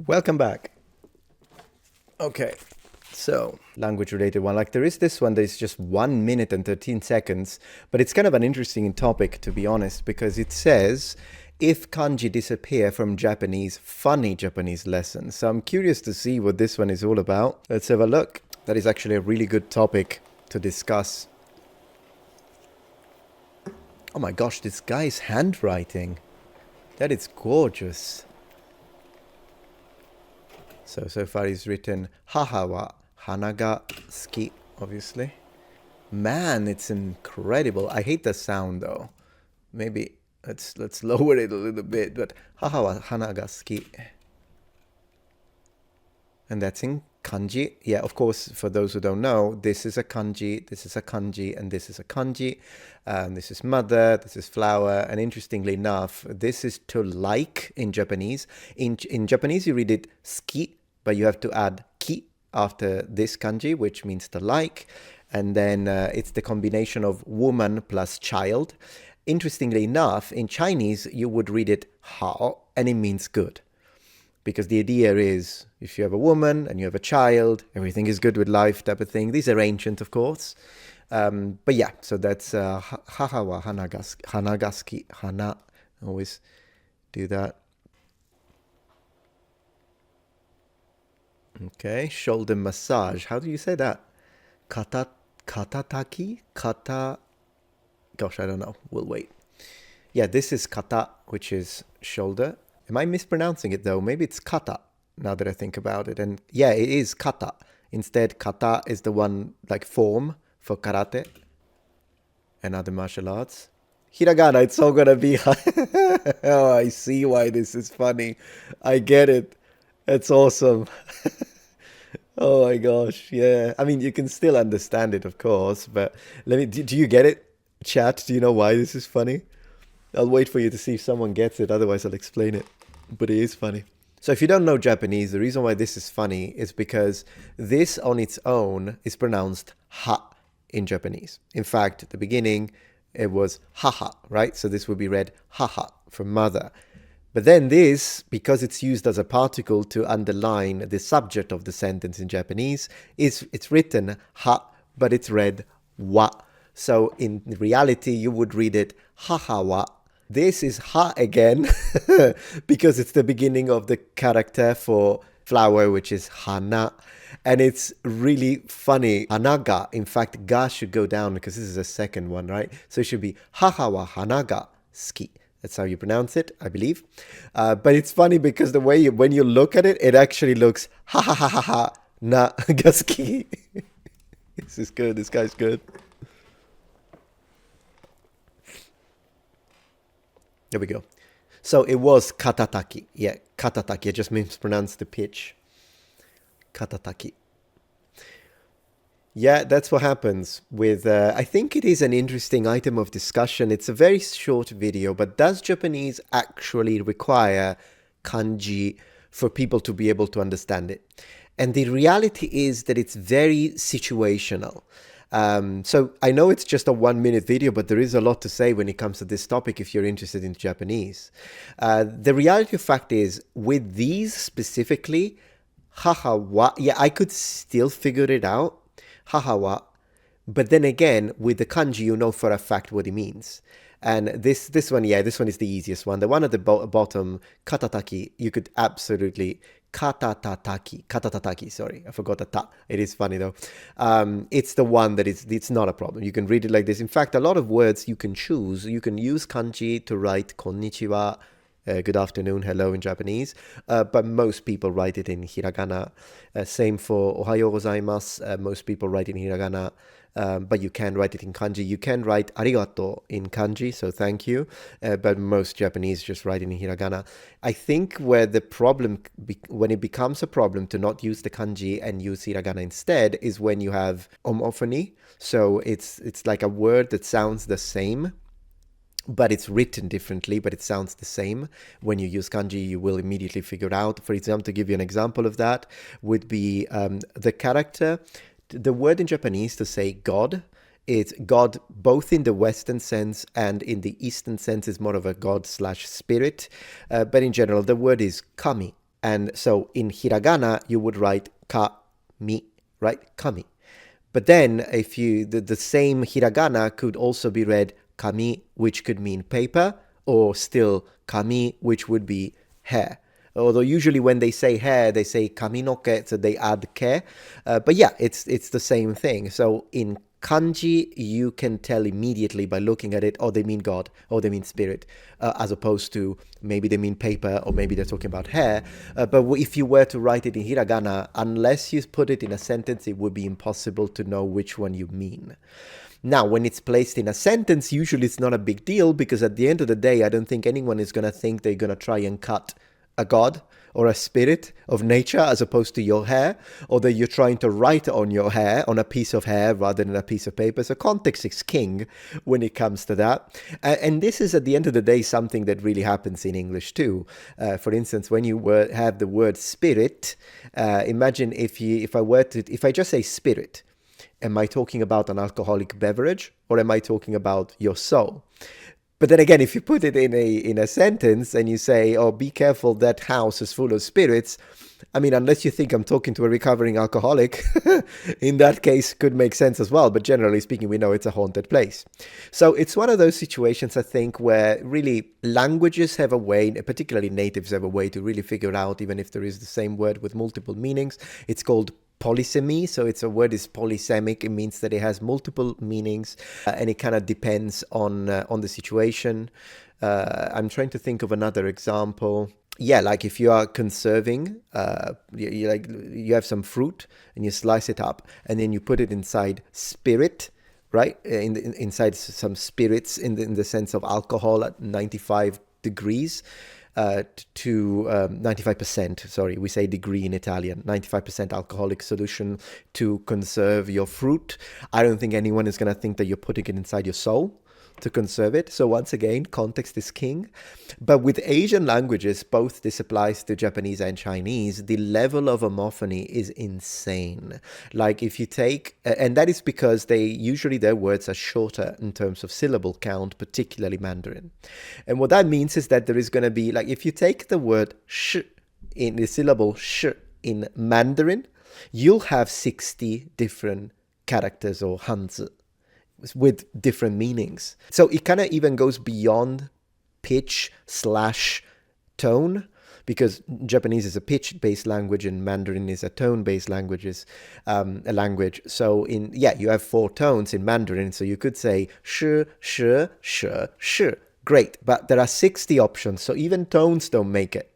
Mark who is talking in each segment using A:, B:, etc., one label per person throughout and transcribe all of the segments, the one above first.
A: Welcome back. Okay, so language related one. Like there is this one that is just 1 minute and 13 seconds, but it's kind of an interesting topic to be honest, because it says if kanji disappear from Japanese, funny Japanese lessons. So I'm curious to see what this one is all about. Let's have a look. That is actually a really good topic to discuss. Oh my gosh, this guy's handwriting. That is gorgeous. So far he's written Haha wa hana ga suki, obviously. Man, it's incredible. I hate the sound though. Maybe let's lower it a little bit, but Haha wa hana ga suki. And that's in kanji. Yeah, of course, for those who don't know, this is a kanji, this is a kanji, and this is a kanji. This is mother, this is flower, and interestingly enough, this is to like in Japanese. In Japanese, you read it suki, but you have to add ki after this kanji, which means to like. And then it's the combination of woman plus child. Interestingly enough, in Chinese, you would read it hao, and it means good. Because the idea is, if you have a woman and you have a child, everything is good with life type of thing. These are ancient, of course. But yeah, so that's haha wa hanagasuki. Hana, always do that. Okay, shoulder massage. How do you say that? Katataki? Kata... Gosh, I don't know. We'll wait. Yeah, this is kata, which is shoulder. Am I mispronouncing it though? Maybe it's kata, now that I think about it. And yeah, it is kata. Instead, kata is the one, like, form for karate and other martial arts. Hiragana, it's all gonna be... Oh, I see why this is funny. I get it. It's awesome. Oh my gosh, yeah. I mean, you can still understand it, of course, but do you get it? Chat, do you know why this is funny? I'll wait for you to see if someone gets it, otherwise I'll explain it. But it is funny. So if you don't know Japanese, the reason why this is funny is because this on its own is pronounced ha in Japanese. In fact, at the beginning, it was haha, right? So this would be read haha for mother. But then this, because it's used as a particle to underline the subject of the sentence in Japanese, it's written ha, but it's read wa. So in reality, you would read it haha wa. This is ha again, because it's the beginning of the character for flower, which is hana. And it's really funny. Hanaga, in fact, ga should go down because this is a second one, right? So it should be haha wa hanaga suki. That's how you pronounce it, I believe. But it's funny because the way when you look at it, it actually looks ha ha ha ha ha na gaski. This is good. This guy's good. There we go. So it was katataki. Yeah, katataki. It just means pronounce the pitch. Katataki. Yeah, that's what happens with... I think it is an interesting item of discussion. It's a very short video, but does Japanese actually require kanji for people to be able to understand it? And the reality is that it's very situational. So I know it's just a 1 minute video, but there is a lot to say when it comes to this topic if you're interested in Japanese. The reality of fact is, with these specifically, haha wa, yeah, I could still figure it out. Haha wa. But then again, with the kanji, you know for a fact what it means. And this one, yeah, this one is the easiest one. The one at the bottom, katataki, you could absolutely... Katatataki, sorry, I forgot the ta. It is funny though. It's the one that it's not a problem. You can read it like this. In fact, a lot of words you can choose. You can use kanji to write konnichiwa, good afternoon, hello in Japanese, but most people write it in hiragana. Same for ohayo gozaimasu. Most people write it in hiragana, but you can write it in kanji. You can write arigato in kanji, so thank you, but most Japanese just write it in hiragana. I think where the problem, when it becomes a problem to not use the kanji and use hiragana instead, is when you have homophony. So it's like a word that sounds the same, but it's written differently, but it sounds the same. When you use kanji, you will immediately figure it out. For example, to give you an example of that, would be the character, the word in Japanese to say God. It's God both in the Western sense and in the Eastern sense is more of a God/spirit. But in general, the word is kami. And so in hiragana, you would write kami, right? Kami. But then if the same hiragana could also be read kami, which could mean paper, or still kami, which would be hair. Although usually when they say hair, they say kaminoke, so they add ke. But yeah, it's the same thing. So in kanji, you can tell immediately by looking at it, oh, they mean God, or they mean spirit, as opposed to maybe they mean paper, or maybe they're talking about hair. But if you were to write it in hiragana, unless you put it in a sentence, it would be impossible to know which one you mean. Now, when it's placed in a sentence, usually it's not a big deal, because at the end of the day, I don't think anyone is going to think they're going to try and cut a god or a spirit of nature as opposed to your hair, or that you're trying to write on your hair, on a piece of hair rather than a piece of paper. So context is king when it comes to that. And this is, at the end of the day, something that really happens in English too. For instance, when you have the word spirit, imagine if I just say spirit, am I talking about an alcoholic beverage, or am I talking about your soul? But then again, if you put it in a sentence and you say, oh, be careful, that house is full of spirits, I mean, unless you think I'm talking to a recovering alcoholic, in that case could make sense as well. But generally speaking, we know it's a haunted place. So it's one of those situations, I think, where really languages have a way, particularly natives have a way to really figure out, even if there is the same word with multiple meanings. It's called polysemy. So a word is polysemic. It means that it has multiple meanings, and it kind of depends on the situation. I'm trying to think of another example. Yeah, like if you are conserving, you have some fruit and you slice it up and then you put it inside spirit, right? Inside some spirits in the sense of alcohol at 95 degrees. To 95%, sorry, we say degree in Italian, 95% alcoholic solution to conserve your fruit. I don't think anyone is going to think that you're putting it inside your soul to conserve it. So once again, context is king. But with Asian languages, both this applies to Japanese and Chinese, the level of homophony is insane. Like if you take, and that is because usually their words are shorter in terms of syllable count, particularly Mandarin. And what that means is that there is going to be, like if you take the word sh in the syllable sh in Mandarin, you'll have 60 different characters or hanzi with different meanings. So it kind of even goes beyond pitch/tone, because Japanese is a pitch-based language and Mandarin is a tone-based language. So you have 4 tones in Mandarin, so you could say sh, sh, sh, sh. Great, but there are 60 options, so even tones don't make it.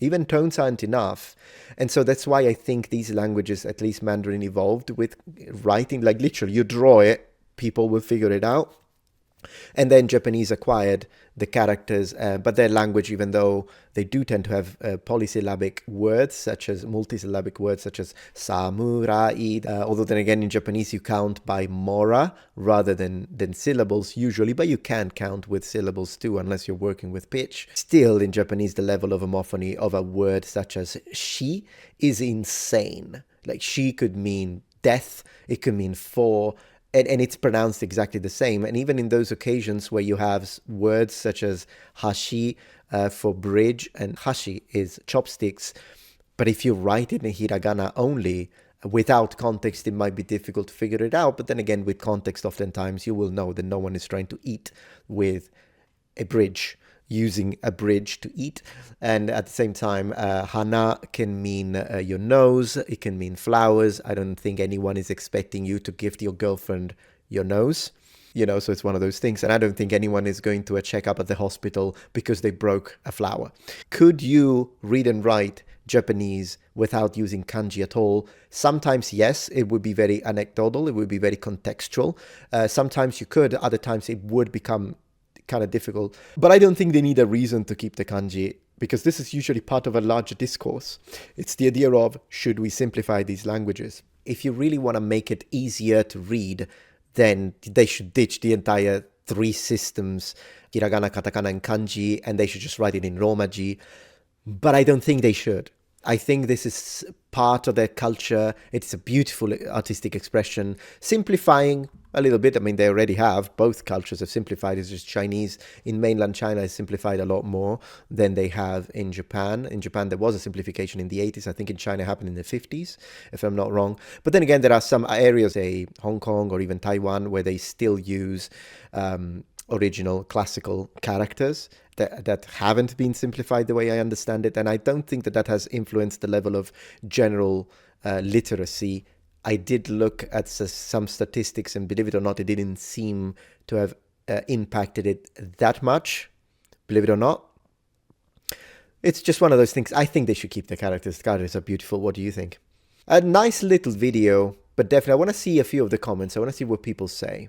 A: Even tones aren't enough. And so that's why I think these languages, at least Mandarin, evolved with writing, like literally you draw it, people will figure it out. And then Japanese acquired the characters, but their language, even though they do tend to have polysyllabic words, such as multisyllabic words, such as samurai, although then again in Japanese you count by mora rather than syllables usually, but you can count with syllables too, unless you're working with pitch. Still, in Japanese, the level of homophony of a word such as shi is insane. Like shi could mean death, it could mean for, and it's pronounced exactly the same. And even in those occasions where you have words such as hashi for bridge, and hashi is chopsticks, but if you write it in hiragana only, without context, it might be difficult to figure it out. But then again, with context, oftentimes you will know that no one is trying to eat with a bridge, using a bridge to eat. And at the same time, hana can mean your nose, it can mean flowers. I don't think anyone is expecting you to gift your girlfriend your nose, so it's one of those things. And I don't think anyone is going to a checkup at the hospital because they broke a flower. Could you read and write Japanese without using kanji at all? Sometimes yes, it would be very anecdotal, it would be very contextual. Sometimes you could, other times it would become kind of difficult. But I don't think they need a reason to keep the kanji, because this is usually part of a larger discourse. It's the idea of, should we simplify these languages? If you really want to make it easier to read, then they should ditch the entire 3 systems, hiragana, katakana, and kanji, and they should just write it in romaji. But I don't think they should. I think this is part of their culture. It's a beautiful artistic expression. Simplifying a little bit. I mean, they already have. Both cultures have simplified. It's just Chinese in mainland China is simplified a lot more than they have in Japan. In Japan, there was a simplification in the 80s. I think in China it happened in the 50s, if I'm not wrong. But then again, there are some areas, say Hong Kong or even Taiwan, where they still use original classical characters that haven't been simplified the way I understand it. And I don't think that that has influenced the level of general literacy. I did look at some statistics, and believe it or not, it didn't seem to have impacted it that much, believe it or not. It's just one of those things. I think they should keep the characters. The characters are beautiful. What do you think? A nice little video, but definitely I want to see a few of the comments. I want to see what people say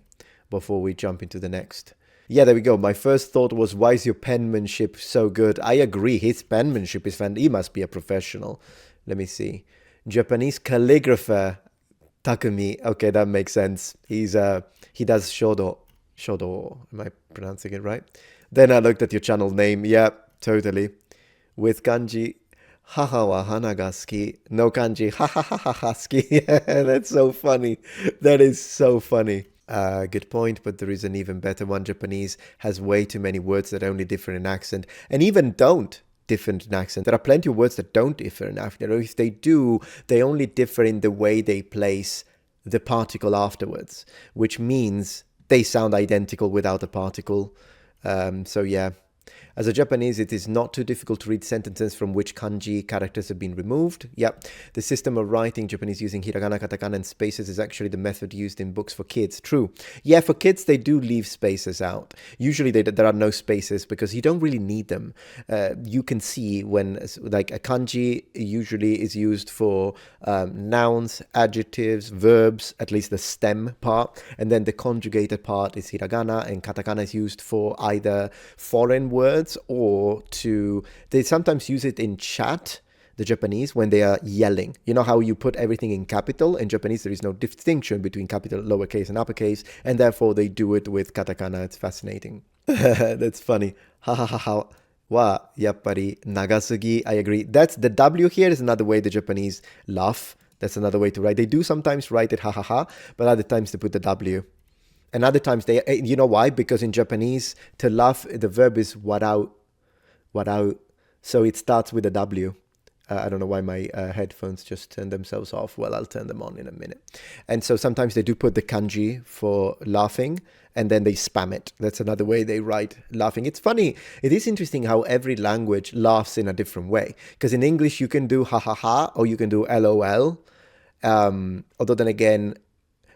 A: before we jump into the next. Yeah, there we go. My first thought was, why is your penmanship so good? I agree. His penmanship is fantastic. He must be a professional. Let me see. Japanese calligrapher, Takumi. Okay, that makes sense. He does shodo. Shodo. Am I pronouncing it right? Then I looked at your channel name. Yeah, totally. With kanji, haha wa hana ga suki. No kanji, ha ha ha ha ha suki. Yeah, that's so funny. That is so funny. Good point, but there is an even better one. Japanese has way too many words that only differ in accent, and even don't differ in accent. There are plenty of words that don't differ in accent. Or if they do, they only differ in the way they place the particle afterwards, which means they sound identical without a particle. So yeah. As a Japanese, it is not too difficult to read sentences from which kanji characters have been removed. Yep, the system of writing Japanese using hiragana, katakana, and spaces is actually the method used in books for kids. True. Yeah, for kids, they do leave spaces out. Usually, there are no spaces because you don't really need them. You can see when, like, a kanji usually is used for nouns, adjectives, verbs, at least the stem part, and then the conjugated part is hiragana, and katakana is used for either foreign words or they sometimes use it in chat, the Japanese, when they are yelling. You know how you put everything in capital? In Japanese, there is no distinction between capital, lowercase, and uppercase, and therefore they do it with katakana. It's fascinating. That's funny. Ha ha ha ha. Wa yappari nagasugi. I agree. That's the W here is another way the Japanese laugh. That's another way to write. They do sometimes write it ha ha ha, but other times they put the W. And other times they, you know why? Because in Japanese, to laugh, the verb is warau. So it starts with a W. I don't know why my headphones just turned themselves off. Well, I'll turn them on in a minute. And so sometimes they do put the kanji for laughing, and then they spam it. That's another way they write laughing. It's funny. It is interesting how every language laughs in a different way. Because in English, you can do ha ha ha, or you can do LOL. Although then again,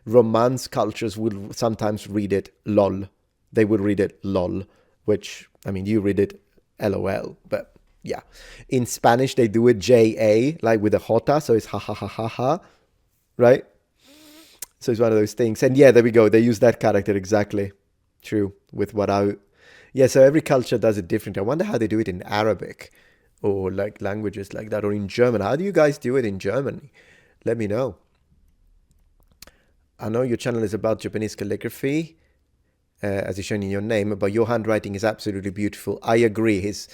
A: Romance cultures will sometimes read it lol. They will read it lol, which, I mean, you read it LOL, but yeah. In Spanish, they do it JA, like with a jota, so it's ha ha ha ha ha, right? So it's one of those things. And yeah, there we go. They use that character exactly. True, with warau. Yeah, so every culture does it differently. I wonder how they do it in Arabic or like languages like that, or in German. How do you guys do it in Germany? Let me know. I know your channel is about Japanese calligraphy, as is shown in your name, but your handwriting is absolutely beautiful. I agree. It's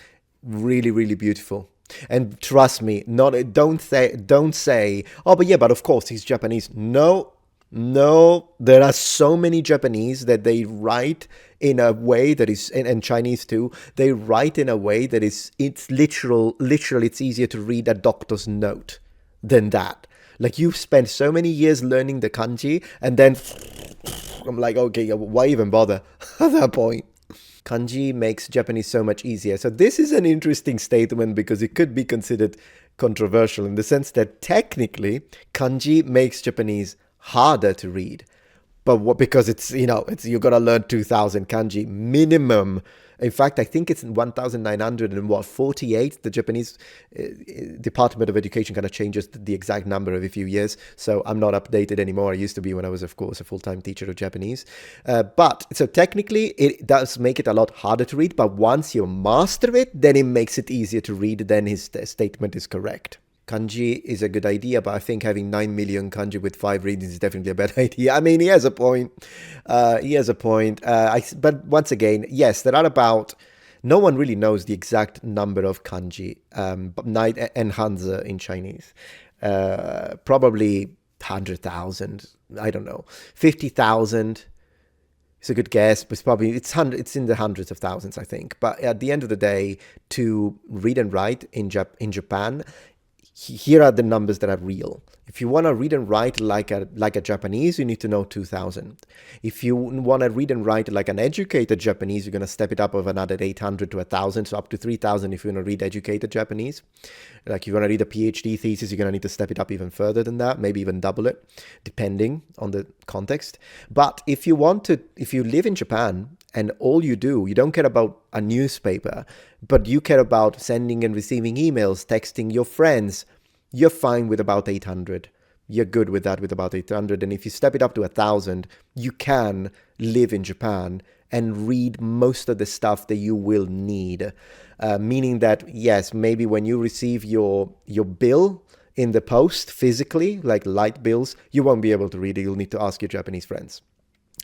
A: really, really beautiful. And trust me, don't say, oh, but yeah, but of course he's Japanese. No, there are so many Japanese that they write in a way that is, and Chinese too, they write in a way that is, it's literal, it's easier to read a doctor's note than that. Like, you've spent so many years learning the kanji, and then I'm like, okay, why even bother at that point? Kanji makes Japanese so much easier. So this is an interesting statement because it could be considered controversial in the sense that technically kanji makes Japanese harder to read. But because it's, you got to learn 2,000 kanji minimum. In fact, I think it's 1,948. The Japanese Department of Education kind of changes the exact number every few years. So I'm not updated anymore. I used to be when I was, of course, a full-time teacher of Japanese. But so technically, it does make it a lot harder to read. But once you master it, then it makes it easier to read. Then his statement is correct. Kanji is a good idea, but I think having 9 million kanji with 5 readings is definitely a bad idea. I mean, he has a point. But once again, yes, there are about No one really knows the exact number of kanji, and hanzi in Chinese. Probably 100,000. I don't know. 50,000. It's a good guess, but it's in the hundreds of thousands, I think. But at the end of the day, to read and write in Japan, here are the numbers that are real. If you want to read and write like a Japanese, you need to know 2,000. If you want to read and write like an educated Japanese, you're going to step it up of another 800 to 1,000, so up to 3,000 if you want to read educated Japanese. Like if you want to read a PhD thesis, you're going to need to step it up even further than that, maybe even double it, depending on the context. But if you live in Japan and all you do, you don't care about a newspaper, but you care about sending and receiving emails, texting your friends, you're fine with about 800. You're good with that, with about 800. And if you step it up to 1,000, you can live in Japan and read most of the stuff that you will need. Meaning that, yes, maybe when you receive your bill in the post physically, like light bills, you won't be able to read it. You'll need to ask your Japanese friends.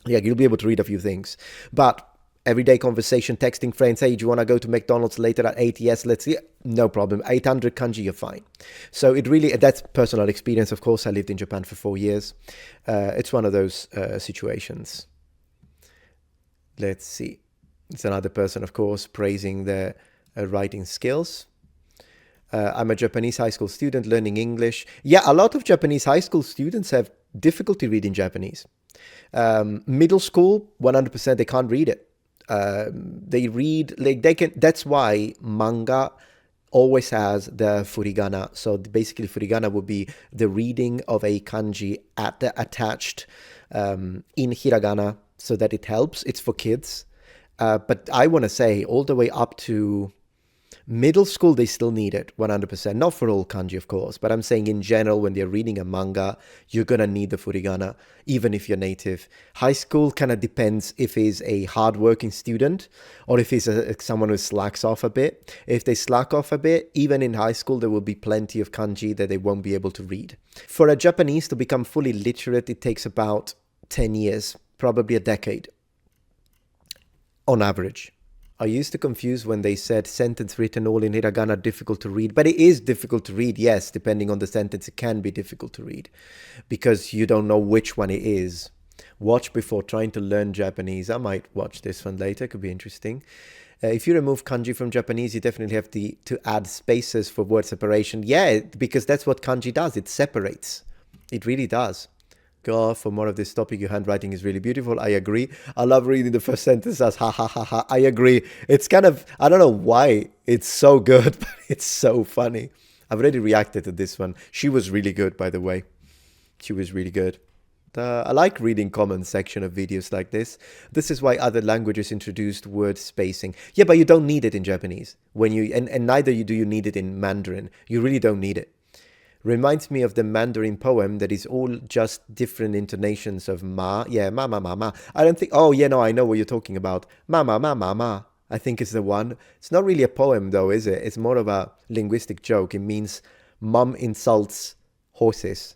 A: Yeah, you'll be able to read a few things. But everyday conversation, texting friends, hey, do you want to go to McDonald's later at 8? Yes, let's see. No problem. 800 kanji, you're fine. So that's personal experience, of course. I lived in Japan for 4 years. It's one of those situations. Let's see. It's another person, of course, praising their writing skills. I'm a Japanese high school student learning English. Yeah, a lot of Japanese high school students have difficulty reading Japanese. Middle school, 100%, they can't read it. They read, like they can, that's why manga always has the furigana. So basically furigana would be the reading of a kanji attached in hiragana so that it helps. It's for kids. But I want to say all the way up to middle school, they still need it 100%. Not for all kanji, of course, but I'm saying in general, when they're reading a manga, you're going to need the furigana, even if you're native. High school kind of depends if he's a hardworking student or if he's someone who slacks off a bit. If they slack off a bit, even in high school, there will be plenty of kanji that they won't be able to read. For a Japanese to become fully literate, it takes about 10 years, probably a decade, on average. I used to confuse when they said sentence written all in hiragana difficult to read, but it is difficult to read, yes, depending on the sentence, it can be difficult to read because you don't know which one it is. Watch before trying to learn Japanese. I might watch this one later, could be interesting. If you remove kanji from Japanese, you definitely have to add spaces for word separation. Yeah, because that's what kanji does, it separates. It really does. God, for more of this topic, your handwriting is really beautiful. I agree. I love reading the first sentence as ha ha ha ha. I agree. It's kind of, I don't know why it's so good, but it's so funny. I've already reacted to this one. She was really good, by the way. She was really good. I like reading comment section of videos like this. This is why other languages introduced word spacing. Yeah, but you don't need it in Japanese. And neither do you need it in Mandarin. You really don't need it. Reminds me of the Mandarin poem that is all just different intonations of ma. Yeah, ma, ma, ma, ma. I don't think, oh, yeah, no, I know what you're talking about. Ma, ma, ma, ma, ma. I think it's the one. It's not really a poem, though, is it? It's more of a linguistic joke. It means mum insults horses.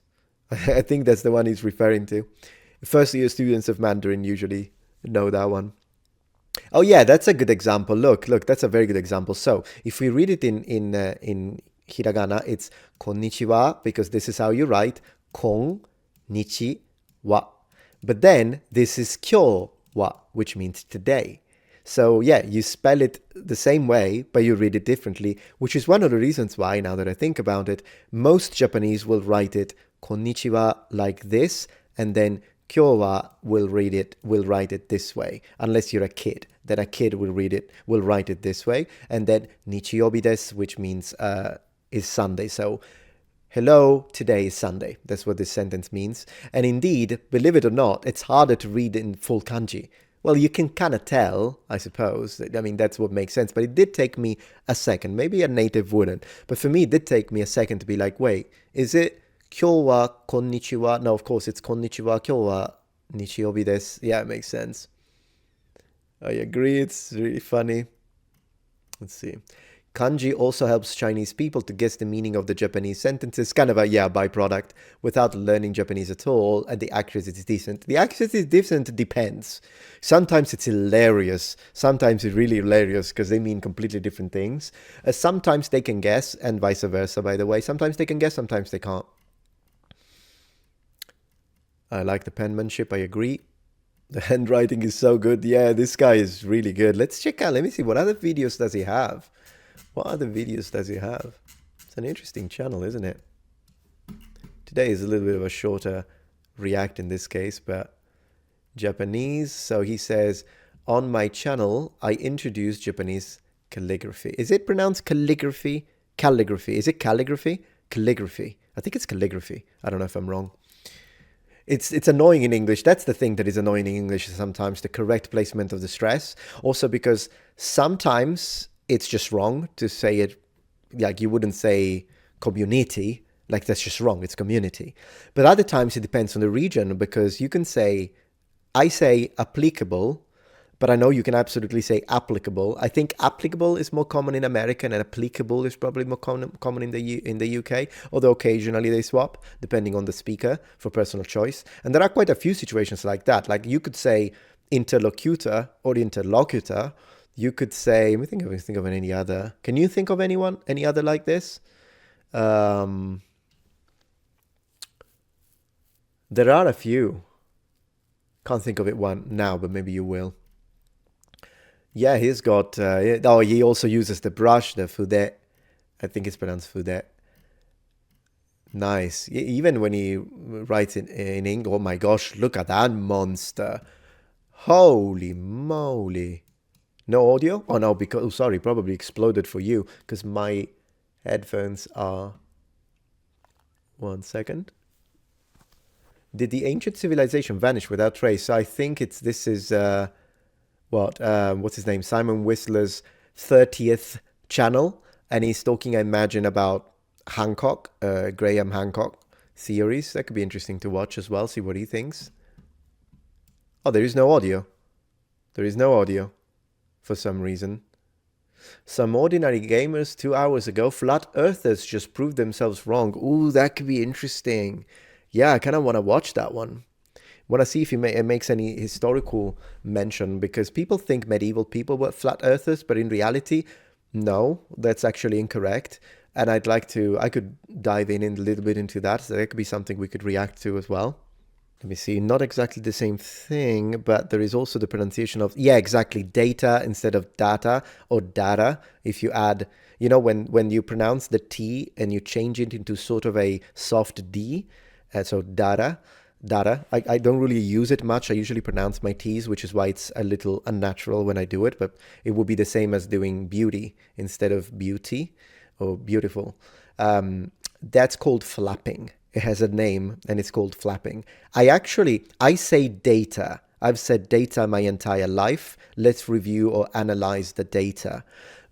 A: I think that's the one he's referring to. First year students of Mandarin usually know that one. Oh, yeah, that's a good example. Look, that's a very good example. So if we read it in hiragana, it's konnichiwa, because this is how you write kon, nichi, wa. But then this is kyo wa, which means today. So yeah, you spell it the same way, but you read it differently, which is one of the reasons why, now that I think about it, most Japanese will write it konnichiwa like this, and then kyo wa will write it this way, unless you're a kid. Then a kid will write it this way, and then nichiyobi desu, which means is Sunday. So, hello, today is Sunday. That's what this sentence means. And indeed, believe it or not, it's harder to read in full kanji. Well, you can kind of tell, I suppose. I mean, that's what makes sense. But it did take me a second. Maybe a native wouldn't. But for me, it did take me a second to be like, wait, is it kyo wa konnichiwa? No, of course, it's konnichiwa kyo wa nichiyobi desu. Yeah, it makes sense. I agree. It's really funny. Let's see. Kanji also helps Chinese people to guess the meaning of the Japanese sentences, kind of a byproduct, without learning Japanese at all, and the accuracy is decent. The accuracy is decent depends. Sometimes it's hilarious. Sometimes it's really hilarious because they mean completely different things. Sometimes they can guess, and vice versa, by the way. Sometimes they can guess, sometimes they can't. I like the penmanship, I agree. The handwriting is so good. Yeah, this guy is really good. Let's check out, let me see, what other videos does he have? What other videos does he have? It's an interesting channel, isn't it? Today is a little bit of a shorter react in this case, but Japanese. So he says, on my channel, I introduced Japanese calligraphy. Is it pronounced calligraphy? Calligraphy. Is it calligraphy? Calligraphy. I think it's calligraphy. I don't know if I'm wrong. It's annoying in English. That's the thing that is annoying in English sometimes, the correct placement of the stress. Also because sometimes it's just wrong to say it, like you wouldn't say community, like that's just wrong, it's community. But other times it depends on the region, because you can say, I say applicable, but I know you can absolutely say applicable. I think applicable is more common in America, and applicable is probably more common in the UK, although occasionally they swap, depending on the speaker, for personal choice. And there are quite a few situations like that. Like you could say interlocutor or interlocutor. You could say, let me think of any other. Can you think of any other like this? There are a few. Can't think of it one now, but maybe you will. Yeah, he's got, he also uses the brush, the fude. I think it's pronounced fude. Nice. Even when he writes in English, oh my gosh, look at that monster. Holy moly. No audio? Oh no, because, oh, sorry, probably exploded for you because my headphones are... One second. Did the ancient civilization vanish without trace? I think this is, what's his name? Simon Whistler's 30th channel. And he's talking, I imagine, about Hancock, Graham Hancock theories. That could be interesting to watch as well, see what he thinks. Oh, there is no audio. There is no audio. For some reason. Some ordinary gamers 2 hours ago, flat earthers just proved themselves wrong. Ooh, that could be interesting. Yeah, I kind of want to watch that one. Want to see if he makes any historical mention, because people think medieval people were flat earthers, but in reality, no, that's actually incorrect. And I could dive in a little bit into that. So that could be something we could react to as well. Let me see, not exactly the same thing, but there is also the pronunciation of, yeah, exactly, data instead of data, or data. If you add, you know, when you pronounce the T and you change it into sort of a soft D, so data. I don't really use it much. I usually pronounce my T's, which is why it's a little unnatural when I do it, but it would be the same as doing beauty instead of beauty or beautiful. That's called flapping. It has a name and it's called flapping. I say data. I've said data my entire life. Let's review or analyze the data.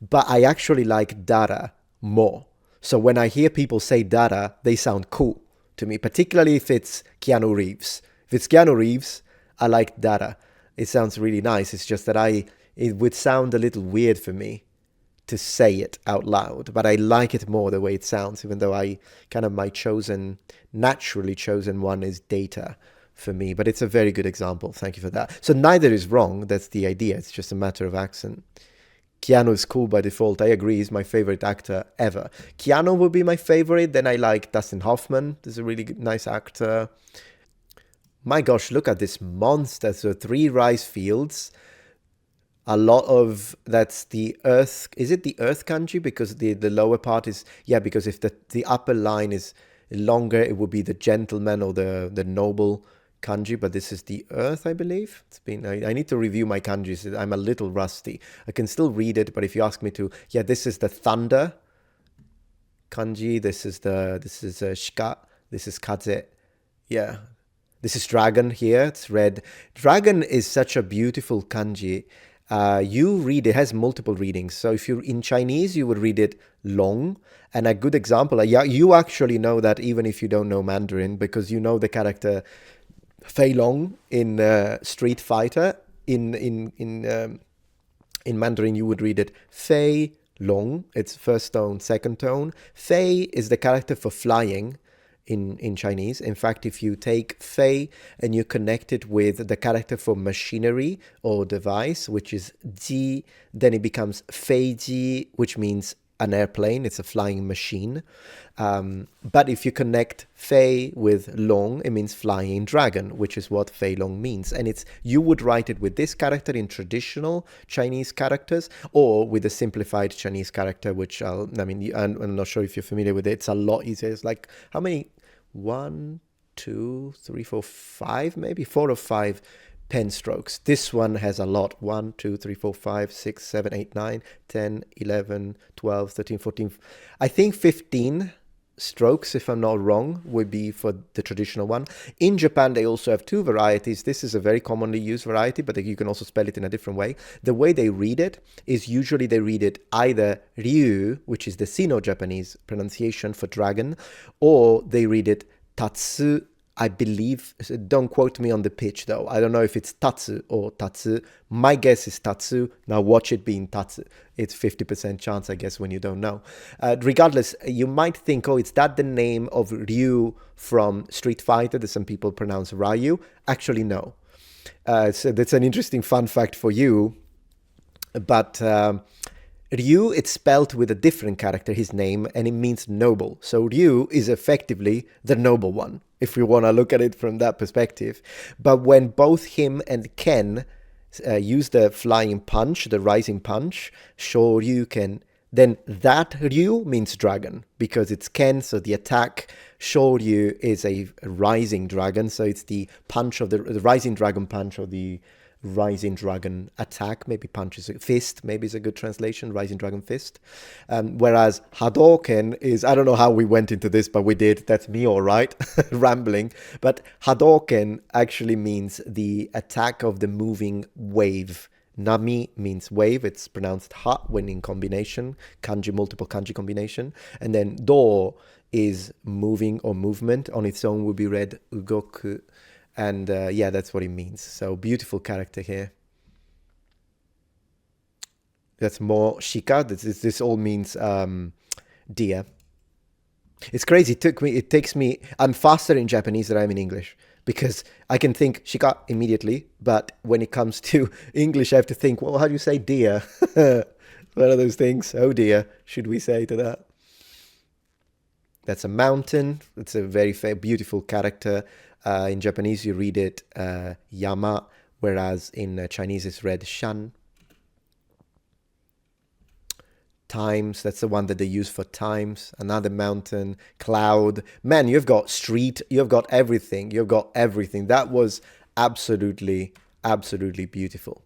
A: But I actually like data more. So when I hear people say data, they sound cool to me, particularly if it's Keanu Reeves. If it's Keanu Reeves, I like data. It sounds really nice. It's just that it would sound a little weird for me to say it out loud, but I like it more the way it sounds, even though my naturally chosen one is data for me, but it's a very good example. Thank you for that. So neither is wrong. That's the idea. It's just a matter of accent. Keanu is cool by default. I agree. He's my favorite actor ever. Keanu would be my favorite. Then I like Dustin Hoffman. He's a really nice actor. My gosh, look at this monster. So 3 rice fields. A lot of, that's the earth. Is it the earth kanji? Because the lower part is, yeah, because if the upper line is longer, it would be the gentleman or the noble kanji, but this is the earth, I believe. I need to review my kanjis. I'm a little rusty. I can still read it, but if you ask me to, yeah, this is the thunder kanji. This is shika. This is kaze. Yeah. This is dragon here. It's red. Dragon is such a beautiful kanji. You read, it has multiple readings. So if you're in Chinese, you would read it long. And a good example, you actually know that even if you don't know Mandarin, because you know the character Fei Long in Street Fighter. In Mandarin, you would read it Fei long. It's first tone, second tone. Fei is the character for flying in Chinese. In fact, if you take fei and you connect it with the character for machinery or device, which is ji, then it becomes fei ji, which means an airplane. It's a flying machine. But if you connect fei with long, it means flying dragon, which is what fei long means. And it's, you would write it with this character in traditional Chinese characters, or with a simplified Chinese character, which I'm not sure if you're familiar with it. It's a lot easier. It's like, how many? 1, 2, 3, 4, 5, maybe 4 or 5 pen strokes. This one has a lot. 1, 2, 3, 4, 5, 6, 7, 8, 9, 10, 11, 12, 13, 14. I think 15 strokes, if I'm not wrong, would be for the traditional one. In Japan, they also have 2 varieties. This is a very commonly used variety, but you can also spell it in a different way. The way they read it is usually they read it either ryu, which is the Sino-Japanese pronunciation for dragon, or they read it tatsu, I believe. Don't quote me on the pitch, though. I don't know if it's tatsu or tatsu. My guess is tatsu. Now watch it being tatsu. It's 50% chance, I guess, when you don't know. Regardless, you might think, oh, is that the name of Ryu from Street Fighter that some people pronounce Ryu? Actually, no. So that's an interesting fun fact for you. But Ryu, it's spelled with a different character, his name, and it means noble. So Ryu is effectively the noble one, if we want to look at it from that perspective. But when both him and Ken use the flying punch, the rising punch, Shoryuken, then that Ryu means dragon, because it's Ken, so the attack. Shoryu is a rising dragon, so it's the punch of the rising dragon punch, or the rising dragon attack. Maybe punch is a fist, maybe is a good translation, rising dragon fist. Whereas Hadouken is, I don't know how we went into this, but we did. That's me, all right, rambling. But Hadouken actually means the attack of the moving wave. Nami means wave. It's pronounced ha when in combination, kanji, multiple kanji combination. And then do is moving or movement. On its own would be read ugoku. And yeah, that's what it means. So beautiful character here. That's more shika. This all means deer. It's crazy. It takes me. I'm faster in Japanese than I'm in English, because I can think shika immediately, but when it comes to English, I have to think, well, how do you say deer? One of those things. Oh dear, should we say to that? That's a mountain. It's a very beautiful character. In Japanese, you read it yama, whereas in Chinese it's read shan. Times, that's the one that they use for times. Another mountain, cloud. Man, you've got street, you've got everything. You've got everything. That was absolutely, absolutely beautiful.